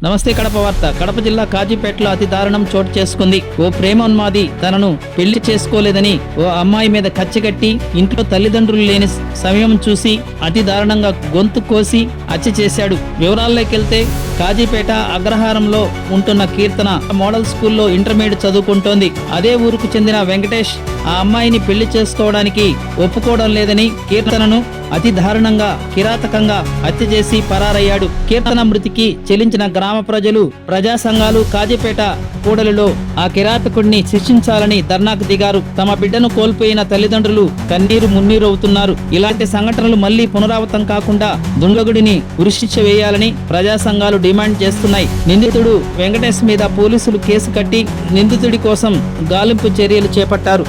నమస్తే కడప వార్త. కడప జిల్లా కాజీపేటలో అతి దారుణం చోటు చేసుకుంది. ఓ ప్రేమోన్మాది తనను పెళ్లి చేసుకోలేదని ఓ అమ్మాయి మీద కచ్చికట్టి ఇంట్లో తల్లిదండ్రులు లేని సమయం చూసి అతి దారుణంగా గొంతు కోసి హత్య చేశాడు. వివరాల్లోకెళ్తే కాజీపేట అగ్రహారంలో ఉంటున్న కీర్తన మోడల్ స్కూల్లో ఇంటర్మీడియట్ చదువుకుంటోంది. అదే ఊరుకు చెందిన వెంకటేష్ ఆ అమ్మాయిని పెళ్లి చేసుకోవడానికి ఒప్పుకోవడం లేదని కీర్తనను అతి దారుణంగా కిరాతకంగా హత్య చేసి పరారయ్యాడు. కీర్తన మృతికి చెల్లించిన గ్రామ ప్రజలు, ప్రజా సంఘాలు కాజీపేట కూడలిలో ఆ కిరాతకుడిని శిక్షించాలని ధర్నాకు దిగారు. తమ బిడ్డను కోల్పోయిన తల్లిదండ్రులు కన్నీరు మున్నీరు అవుతున్నారు. ఇలాంటి సంఘటనలు మళ్లీ పునరావృతం కాకుండా దుండగుడిని ఉరిశిక్ష వేయాలని ప్రజా సంఘాలు డిమాండ్ చేస్తున్నాయి. నిందితుడు వెంకటేష్ మీద పోలీసులు కేసు కట్టి నిందితుడి కోసం గాలింపు చర్యలు చేపట్టారు.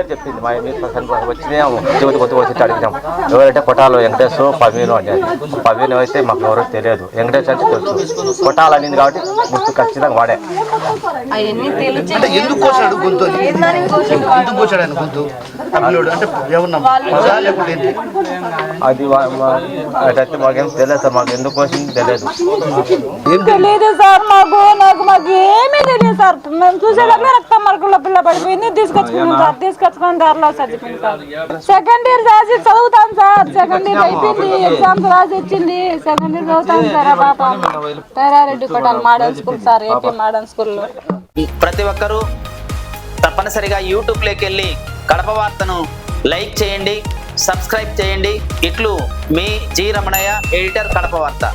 చెప్పింది మా వచ్చినాము వచ్చి అడిగినాం. ఎవరంటే కొట్టాలు వెంకటేష్ పవీను అంటే పవీను అయితే మాకు ఎవరో తెలియదు. వెంకటేష్ అంటే తెలుసు. కొట్టాలు అనింది కాబట్టి గుర్తు ఖచ్చితంగా వాడే. అది అయితే మాకేం తెలియదు సార్. మాకు ఎందుకు వచ్చింది తెలియదు సార్. మాకు ఏమీ తెలియదు సార్. మేము చూసేటప్పుడు రక్తం మరకుల్లో పిల్ల పడిపోయింది. తీసుకొచ్చుకున్నాం సార్. తీసుకొచ్చుకుని దారిలో చదువుకున్నాం సార్. సెకండ్ ఇయర్ రాసి చదువుతాం సార్. సెకండ్ ఇయర్ అయిపోయింది. ఎగ్జామ్స్ రాసి వచ్చింది. సెకండ్ ఇయర్ చదువుతాం సార్. పాప తైరారెడ్డి కొట్టాలి model school sir. AP model స్కూల్లో ప్రతి ఒక్కరూ తప్పనిసరిగా యూట్యూబ్లోకి వెళ్ళి కడప వార్తను లైక్ చేయండి, సబ్స్క్రైబ్ చేయండి. ఇట్లు మీ జి రమణయ్య, ఎడిటర్, కడప వార్త.